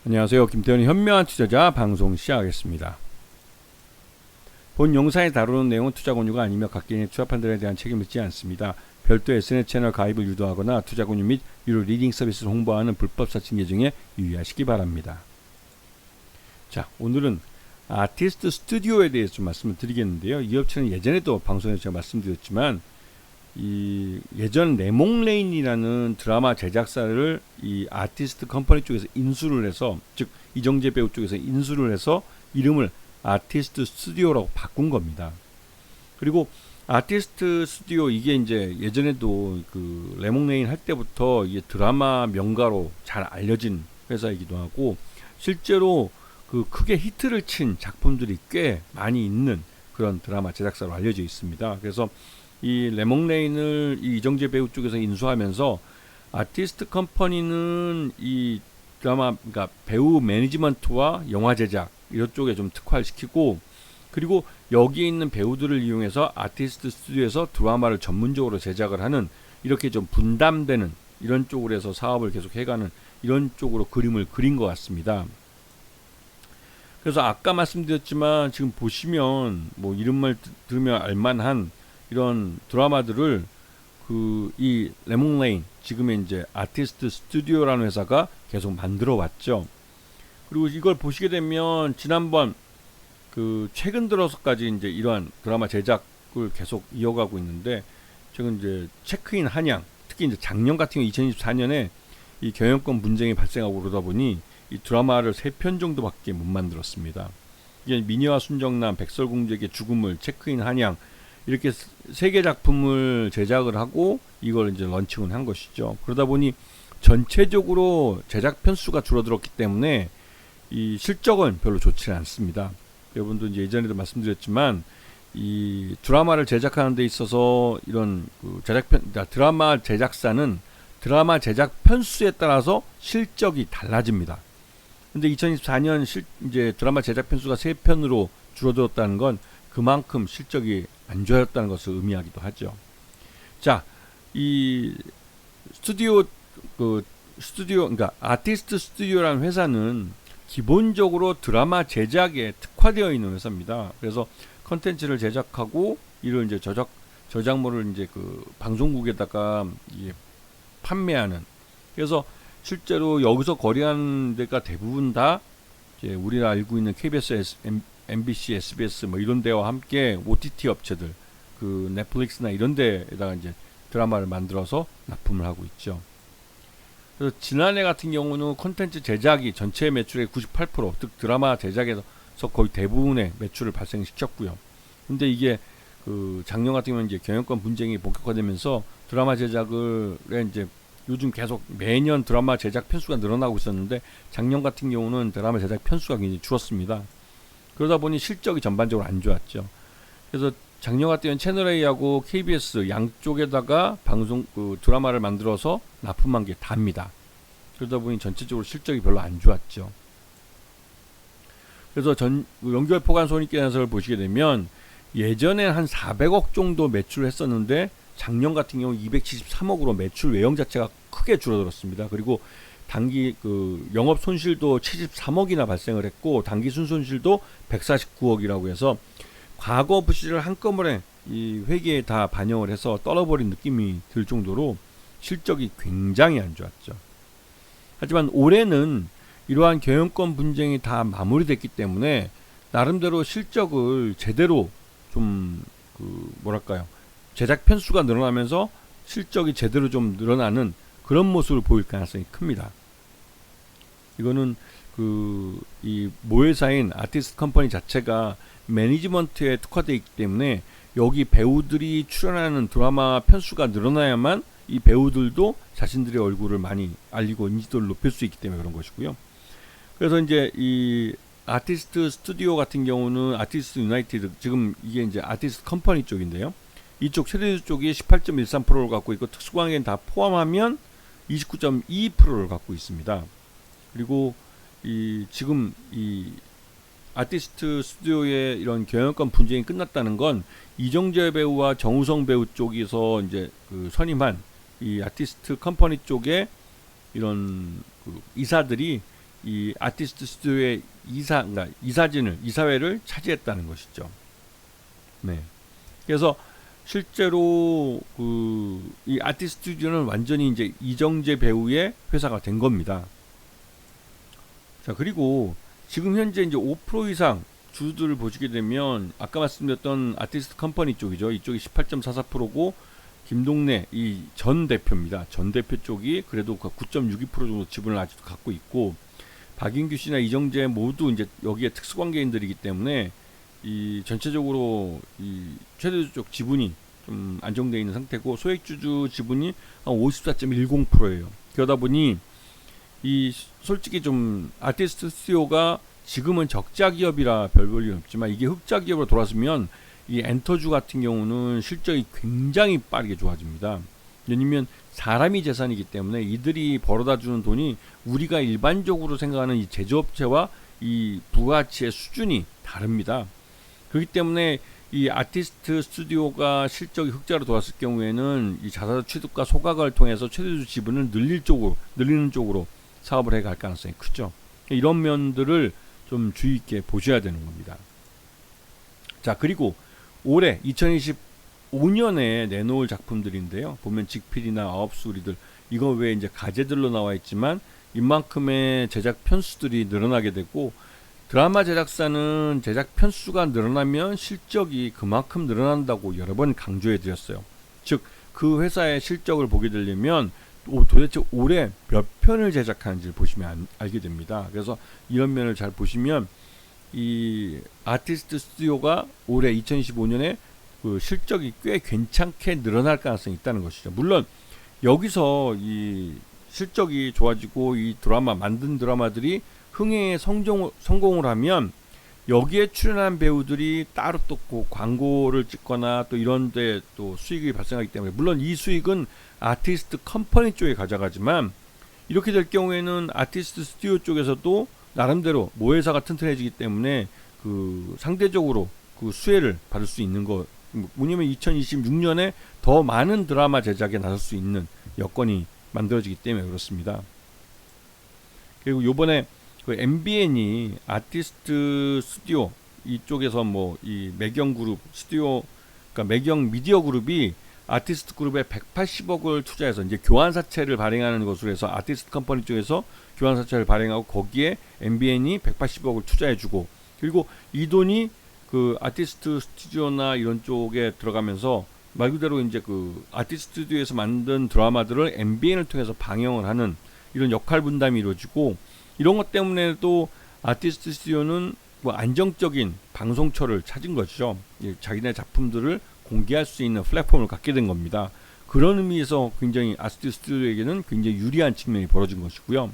안녕하세요. 김태현의 현명한 투자자 방송 시작하겠습니다. 본 영상에 다루는 내용은 투자 권유가 아니며 각개인의 투자 판단에 대한 책임을 지지 않습니다. 별도 SNS 채널 가입을 유도하거나 투자 권유 및 유료 리딩 서비스를 홍보하는 불법 사칭 계정에 유의하시기 바랍니다. 자, 오늘은 아티스트 스튜디오에 대해서 좀 말씀을 드리겠는데요. 이 업체는 예전에도 방송에서 제가 말씀드렸지만 예전 레몽레인이라는 드라마 제작사를 이 아티스트 컴퍼니 쪽에서 인수를 해서, 즉 이정재 배우 쪽에서 인수를 해서 이름을 아티스트 스튜디오라고 바꾼 겁니다. 그리고 아티스트 스튜디오, 이게 이제 예전에도 그 레몽레인 할 때부터 이게 드라마 명가로 잘 알려진 회사이기도 하고, 실제로 그 크게 히트를 친 작품들이 꽤 많이 있는 그런 드라마 제작사로 알려져 있습니다. 그래서 이 레몽레인을 이 이정재 배우 쪽에서 인수하면서 아티스트 컴퍼니는 이 드라마, 그러니까 배우 매니지먼트와 영화 제작 이런 쪽에 좀 특화를 시키고, 그리고 여기에 있는 배우들을 이용해서 아티스트 스튜디오에서 드라마를 전문적으로 제작을 하는, 이렇게 좀 분담되는 이런 쪽으로 해서 사업을 계속 해가는 이런 쪽으로 그림을 그린 것 같습니다. 그래서 아까 말씀드렸지만 지금 보시면 뭐 이름만 들으면 알만한 이런 드라마들을 이 레몽레인, 지금의 이제 아티스트 스튜디오라는 회사가 계속 만들어 왔죠. 그리고 이걸 보시게 되면 지난번 최근 들어서까지 이제 이러한 드라마 제작을 계속 이어가고 있는데, 최근 이제 체크인 한양, 특히 이제 작년 같은 경우 2024년에 이 경영권 분쟁이 발생하고 그러다 보니 이 드라마를 3편 정도밖에 못 만들었습니다. 이게 미녀와 순정남, 백설공주에게 죽음을, 체크인 한양, 이렇게 3개 작품을 제작을 하고 이걸 이제 런칭을 한 것이죠. 그러다 보니 전체적으로 제작 편수가 줄어들었기 때문에 이 실적은 별로 좋지 않습니다. 여러분도 이제 예전에도 말씀드렸지만 이 드라마를 제작하는 데 있어서 이런 드라마 제작사는 드라마 제작 편수에 따라서 실적이 달라집니다. 근데 2024년 이제 드라마 제작 편수가 3편으로 줄어들었다는 건 그만큼 실적이 안 좋았다는 것을 의미하기도 하죠. 자, 이 그러니까 아티스트 스튜디오라는 회사는 기본적으로 드라마 제작에 특화되어 있는 회사입니다. 그래서 컨텐츠를 제작하고 이를 이제 저작물을 이제 그 방송국에다가 판매하는. 그래서 실제로 여기서 거래하는 데가 대부분 다 이제 우리가 알고 있는 KBS, MBC, SBS 뭐 이런 데와 함께 OTT 업체들, 그 넷플릭스나 이런 데에다가 이제 드라마를 만들어서 납품을 하고 있죠. 그래서 지난해 같은 경우는 콘텐츠 제작이 전체 매출의 98%, 즉 드라마 제작에서 거의 대부분의 매출을 발생시켰고요. 근데 이게 작년 같은 경우는 이제 경영권 분쟁이 본격화되면서 드라마 제작을 이제 요즘 계속 매년 드라마 제작 편수가 늘어나고 있었는데, 작년 같은 경우는 드라마 제작 편수가 굉장히 줄었습니다. 그러다 보니 실적이 전반적으로 안 좋았죠. 그래서 작년 같은 경우는 채널A하고 KBS 양쪽에다가 드라마를 만들어서 납품한 게 다입니다. 그러다 보니 전체적으로 실적이 별로 안 좋았죠. 그래서 연결 포괄 손익계산서를 보시게 되면 예전에 한 400억 정도 매출을 했었는데, 작년 같은 경우 273억으로 매출 외형 자체가 크게 줄어들었습니다. 그리고 단기 영업 손실도 73억이나 발생을 했고, 단기 순손실도 149억이라고 해서 과거 부실을 한꺼번에 이 회계에 다 반영을 해서 떨어버린 느낌이 들 정도로 실적이 굉장히 안 좋았죠. 하지만 올해는 이러한 경영권 분쟁이 다 마무리됐기 때문에 나름대로 실적을 제대로 좀 제작 편수가 늘어나면서 실적이 제대로 좀 늘어나는 그런 모습을 보일 가능성이 큽니다. 이거는 이 모회사인 아티스트 컴퍼니 자체가 매니지먼트에 특화되어 있기 때문에 여기 배우들이 출연하는 드라마 편수가 늘어나야만 이 배우들도 자신들의 얼굴을 많이 알리고 인지도를 높일 수 있기 때문에 그런 것이고요. 그래서 이제 이 아티스트 스튜디오 같은 경우는 아티스트 유나이티드, 지금 이게 이제 아티스트 컴퍼니 쪽인데요. 이쪽 최대주 쪽이 18.13%를 갖고 있고, 특수관계는 다 포함하면 29.22%를 갖고 있습니다. 그리고 지금 이 아티스트 스튜디오의 이런 경영권 분쟁이 끝났다는 건 이정재 배우와 정우성 배우 쪽에서 이제 선임한 이 아티스트 컴퍼니 쪽에 이런 이사들이 이 아티스트 스튜디오의 그러니까 이사회를 차지했다는 것이죠. 네. 그래서 실제로 이 아티스트 스튜디오는 완전히 이제 이정재 배우의 회사가 된 겁니다. 자, 그리고 지금 현재 이제 5% 이상 주주들을 보시게 되면 아까 말씀드렸던 아티스트 컴퍼니 쪽이죠. 이쪽이 18.44%고 김동래 이 전 대표입니다. 전 대표 쪽이 그래도 9.62% 정도 지분을 아직도 갖고 있고, 박인규 씨나 이정재 모두 이제 여기에 특수관계인들이기 때문에 이 전체적으로 이 최대주 쪽 지분이 좀 안정되어 있는 상태고, 소액주주 지분이 한 54.10%예요. 그러다 보니 이 솔직히 좀 아티스트 스튜디오가 지금은 적자 기업이라 별 볼일 없지만, 이게 흑자 기업으로 돌아서면 이 엔터주 같은 경우는 실적이 굉장히 빠르게 좋아집니다. 왜냐면 사람이 재산이기 때문에 이들이 벌어다 주는 돈이 우리가 일반적으로 생각하는 이 제조업체와 이 부가가치의 수준이 다릅니다. 그렇기 때문에 이 아티스트 스튜디오가 실적이 흑자로 돌아왔을 경우에는 이 자사주 취득과 소각을 통해서 최대주 지분을 늘리는 쪽으로 사업을 해갈 가능성이 크죠. 이런 면들을 좀 주의 있게 보셔야 되는 겁니다. 자, 그리고 올해 2025년에 내놓을 작품들인데요. 보면 직필이나 아홉수리들, 이거 외에 이제 가제들로 나와 있지만 이만큼의 제작 편수들이 늘어나게 되고, 드라마 제작사는 제작 편수가 늘어나면 실적이 그만큼 늘어난다고 여러 번 강조해 드렸어요. 즉, 그 회사의 실적을 보게 되려면 도대체 올해 몇 편을 제작하는지를 보시면 알게 됩니다. 그래서 이런 면을 잘 보시면 이 아티스트 스튜디오가 올해 2025년에 그 실적이 꽤 괜찮게 늘어날 가능성이 있다는 것이죠. 물론 여기서 이 실적이 좋아지고 이 만든 드라마들이 흥행에 성공을 하면 여기에 출연한 배우들이 따로 또 광고를 찍거나 또 이런데 또 수익이 발생하기 때문에, 물론 이 수익은 아티스트 컴퍼니 쪽에 가져가지만, 이렇게 될 경우에는 아티스트 스튜디오 쪽에서도 나름대로 모회사가 튼튼해지기 때문에 그 상대적으로 그 수혜를 받을 수 있는 거, 뭐냐면 2026년에 더 많은 드라마 제작에 나설 수 있는 여건이 만들어지기 때문에 그렇습니다. 그리고 요번에 그 MBN이 아티스트 스튜디오 이쪽에서 뭐 이 매경그룹 스튜디오, 그러니까 매경 미디어 그룹이 아티스트 그룹에 180억을 투자해서 이제 교환사채를 발행하는 것으로 해서 아티스트 컴퍼니 쪽에서 교환사채를 발행하고 거기에 MBN이 180억을 투자해주고, 그리고 이 돈이 그 아티스트 스튜디오나 이런 쪽에 들어가면서 말 그대로 이제 그 아티스트 스튜디오에서 만든 드라마들을 MBN을 통해서 방영을 하는 이런 역할 분담이 이루어지고, 이런 것 때문에도 아티스트 스튜디오는 뭐 안정적인 방송처를 찾은 것이죠. 자기네 작품들을 공개할 수 있는 플랫폼을 갖게 된 겁니다. 그런 의미에서 굉장히 아티스트 스튜디오에게는 굉장히 유리한 측면이 벌어진 것이고요.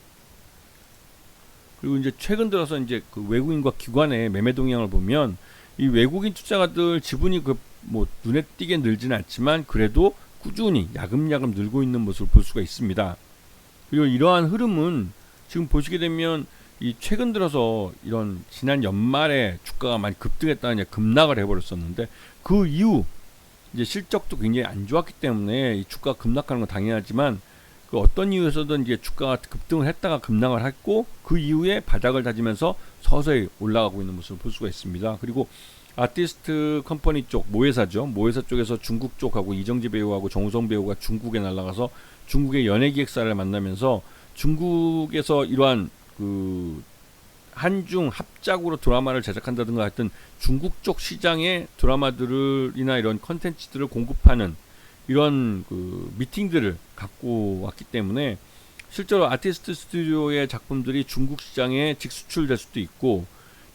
그리고 이제 최근 들어서 이제 그 외국인과 기관의 매매 동향을 보면 이 외국인 투자가들 지분이 뭐 눈에 띄게 늘지는 않지만 그래도 꾸준히 야금야금 늘고 있는 모습을 볼 수가 있습니다. 그리고 이러한 흐름은 지금 보시게 되면 이 최근 들어서 이런 지난 연말에 주가가 많이 급등했다가 이제 급락을 해버렸었는데, 그 이후 이제 실적도 굉장히 안 좋았기 때문에 이 주가가 급락하는 건 당연하지만, 그 어떤 이유에서든 이제 주가가 급등을 했다가 급락을 했고 그 이후에 바닥을 다지면서 서서히 올라가고 있는 모습을 볼 수가 있습니다. 그리고 아티스트 컴퍼니 쪽 모회사죠. 모회사 쪽에서 중국 쪽하고 이정재 배우하고 정우성 배우가 중국에 날아가서 중국의 연예기획사를 만나면서 중국에서 이러한 그 한중 합작으로 드라마를 제작한다든가 하여튼 중국 쪽 시장의 드라마들이나 이런 컨텐츠들을 공급하는 이런 그 미팅들을 갖고 왔기 때문에 실제로 아티스트 스튜디오의 작품들이 중국 시장에 직수출될 수도 있고,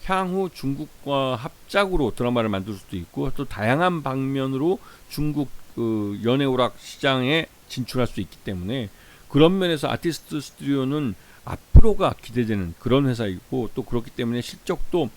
향후 중국과 합작으로 드라마를 만들 수도 있고, 또 다양한 방면으로 중국 그 연예오락 시장에 진출할 수 있기 때문에, 그런 면에서 아티스트 스튜디오는 앞으로가 기대되는 그런 회사이고, 또 그렇기 때문에 실적도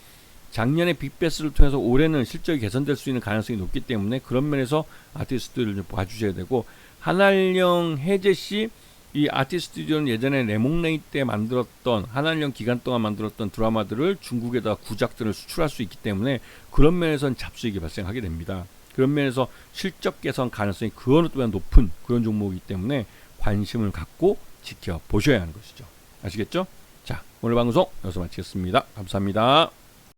작년에 빅베스를 통해서 올해는 실적이 개선될 수 있는 가능성이 높기 때문에 그런 면에서 아티스트를 좀 봐주셔야 되고, 한알령 해제시 이 아티스트 스튜디오는 예전에 레몽레이 때 만들었던 한알령 기간 동안 만들었던 드라마들을 중국에다 구작들을 수출할 수 있기 때문에 그런 면에서는 잡수익이 발생하게 됩니다. 그런 면에서 실적 개선 가능성이 그거는 또한 높은 그런 종목이기 때문에 관심을 갖고 지켜보셔야 하는 것이죠. 아시겠죠? 자, 오늘 방송 여기서 마치겠습니다. 감사합니다.